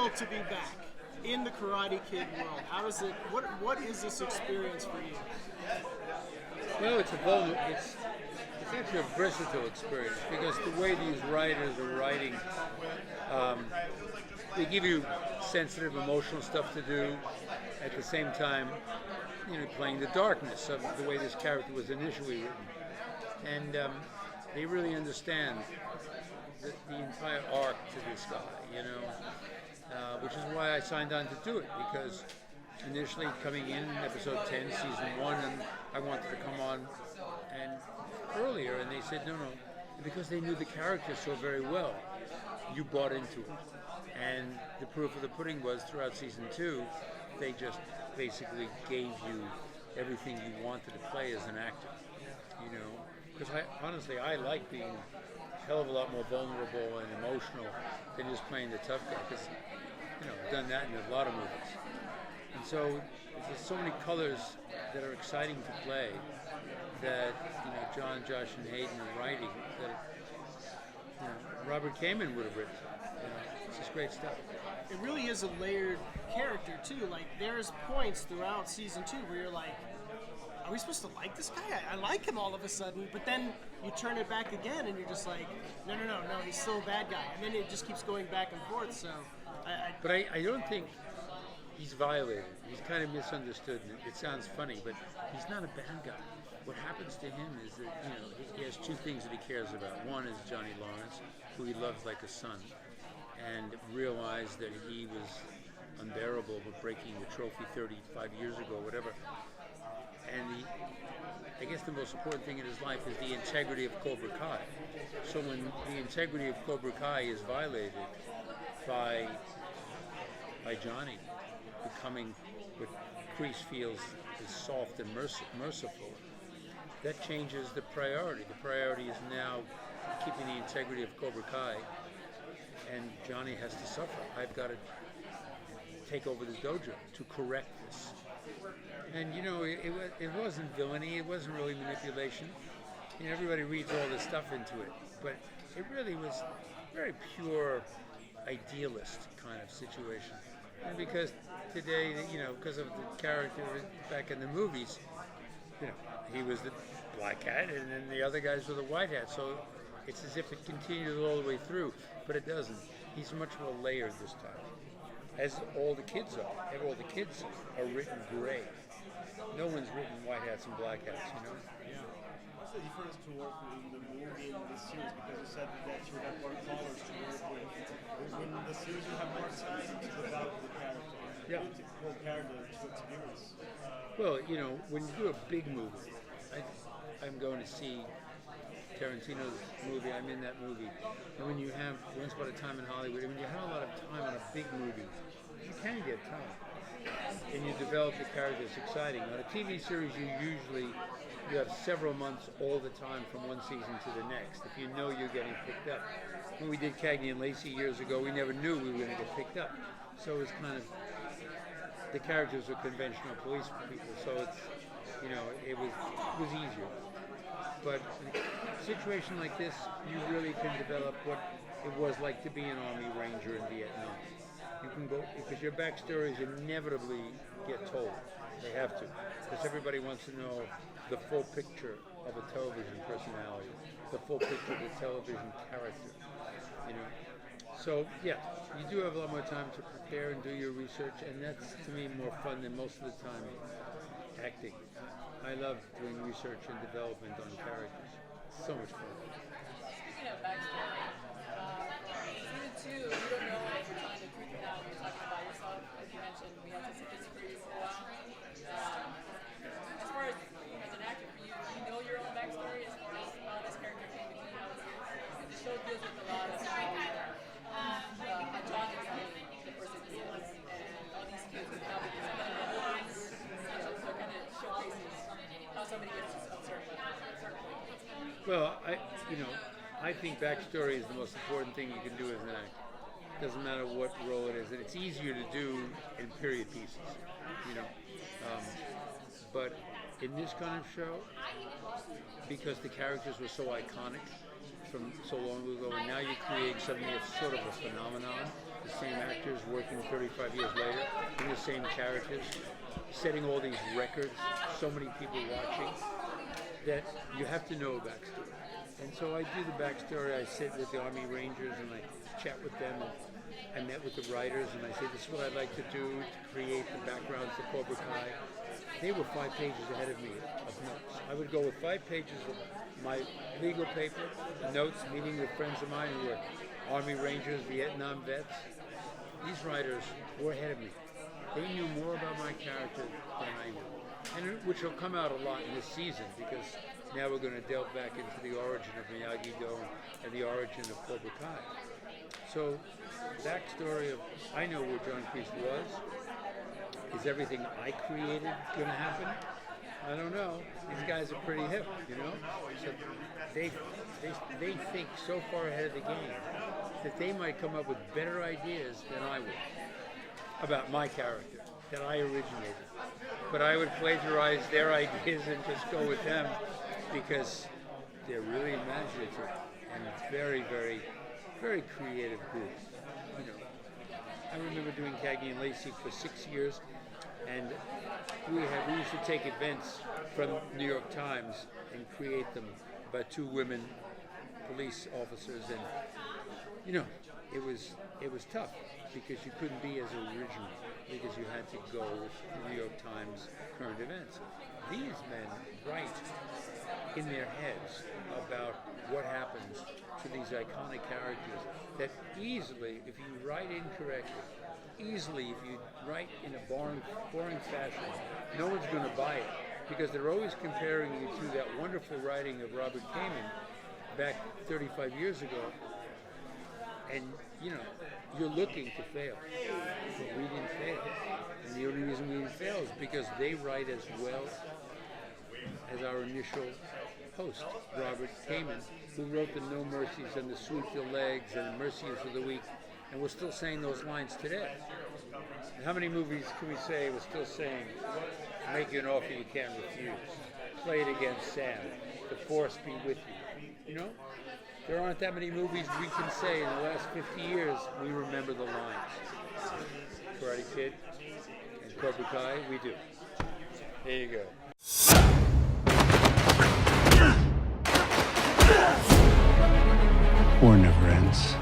feel to be back in the Karate Kid world? How does it? What is this experience for you? Well, it's actually a versatile experience because the way these writers are writing, they give you sensitive, emotional stuff to do. At the same time, playing the darkness of the way this character was initially written, and they really understand the entire arc to this guy, which is why I signed on to do it, because initially coming in episode 10, season 1, and I wanted to come on and earlier, and they said no, because they knew the character so very well, you bought into it. And the proof of the pudding was throughout season 2, they just basically gave you everything you wanted to play as an actor, because honestly I like being a hell of a lot more vulnerable and emotional than just playing the tough guy, because I've done that in a lot of movies. And so there's so many colors that are exciting to play that John, Josh, and Hayden are writing that Robert Kamen would have written. It's just great stuff. It really is a layered character too. Like there's points throughout season 2 where you're like, are we supposed to like this guy? I like him all of a sudden, but then you turn it back again and you're just like, no, he's still a bad guy. And then it just keeps going back and forth. So, But I don't think he's violated. He's kind of misunderstood. It sounds funny, but he's not a bad guy. What happens to him is that he has two things that he cares about. One is Johnny Lawrence, who he loves like a son, and realized that he was unbearable with breaking the trophy 35 years ago, whatever. And I guess the most important thing in his life is the integrity of Cobra Kai. So when the integrity of Cobra Kai is violated by Johnny becoming what Kreese feels is soft and merciful, that changes the priority. The priority is now keeping the integrity of Cobra Kai, and Johnny has to suffer. I've got to take over the dojo to correct this. And it wasn't villainy, it wasn't really manipulation. Everybody reads all this stuff into it, but it really was very pure idealist kind of situation. And because today, because of the character back in the movies, he was the black hat and then the other guys were the white hat. So it's as if it continued all the way through, but it doesn't. He's much more layered this time, as all the kids are. And all the kids are written gray. No one's written white hats and black hats, Yeah. What's the difference to work in the movie and the series? Because you said that you have more colors to work with. In the series, you have more time to develop the character. Yeah. To compare the two experience. Well, when you do a big movie, I'm going to see Tarantino's movie, I'm in that movie. And when you have Once Upon a Time in Hollywood, when you have a lot of time on a big movie, you can get time. And you develop the characters exciting. On a TV series, you have several months all the time from one season to the next, if you know you're getting picked up. When we did Cagney and Lacey years ago, we never knew we were going to get picked up. So it was kind of, the characters were conventional police people, so it's, it was easier. But in a situation like this, you really can develop what it was like to be an Army Ranger in Vietnam. You can go, because your backstories inevitably get told. They have to, because everybody wants to know the full picture of a television personality, the full picture of a television character, So, yeah, you do have a lot more time to prepare and do your research, and that's, to me, more fun than most of the time acting. I love doing research and development on characters. It's so much fun. Speaking of backstory, season 2, you don't know if you're telling the truth or not when you're talking about yourself. As you mentioned, we had to disagree for a while. As far as an actor, for you, do you know your own backstory as far as how this character came to be, how it is? The show deals with a lot of John is the person he is, and all these kids with how they get movies, so it kind of showcases how somebody gets to a certain point. Well, I think backstory is the most important thing you can do as an actor. Doesn't matter what role it is, and it's easier to do in period pieces, But in this kind of show, because the characters were so iconic from so long ago, and now you're creating something that's sort of a phenomenon, the same actors working 35 years later in the same characters, setting all these records, so many people watching, that you have to know a backstory. And so I do the backstory. I sit with the Army Rangers and I chat with them. And I met with the writers and I say, this is what I'd like to do to create the background for Cobra Kai. They were 5 pages ahead of me of notes. I would go with 5 pages of my legal paper, notes, meeting with friends of mine who were Army Rangers, Vietnam vets. These writers were ahead of me. They knew more about my character than I knew. And which will come out a lot in this season, because now we're going to delve back into the origin of Miyagi-Do and the origin of Cobra Kai. So, backstory of, I know where John Kreese was. Is everything I created going to happen? I don't know. These guys are pretty hip, you know? So they think so far ahead of the game that they might come up with better ideas than I would about my character, that I originated. But I would plagiarize their ideas and just go with them because they're really imaginative and very, very, very creative group. You know, I remember doing Cagney and Lacey for 6 years, and we used to take events from New York Times and create them about 2 women police officers, and you know, it was tough because you couldn't be as original because you had to go with the New York Times current events. These men write in their heads about what happens to these iconic characters that easily, if you write incorrectly, if you write in a boring fashion, no one's going to buy it because they're always comparing you to that wonderful writing of Robert Kamen back 35 years ago, and you know, you're looking to fail. But we didn't fail. And the only reason we didn't fail is because they write as well as our initial host, Robert Kamen, who wrote the No Mercies and the Sweep Your Legs and Mercy is for the Weak, and we're still saying those lines today. And how many movies can we say we're still saying, make you an offer you can't refuse, play it against Sam, the force be with you, you know? There aren't that many movies we can say in the last 50 years we remember the lines. Karate Kid and Cobra Kai, we do. There you go. War never ends.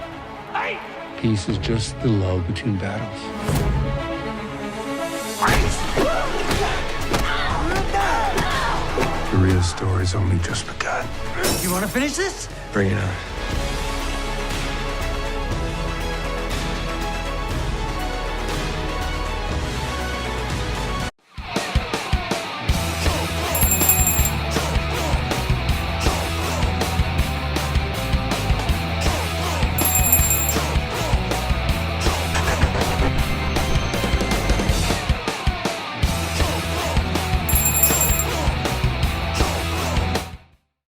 Peace is just the lull between battles. The real story's only just begun. You want to finish this? Bring it on.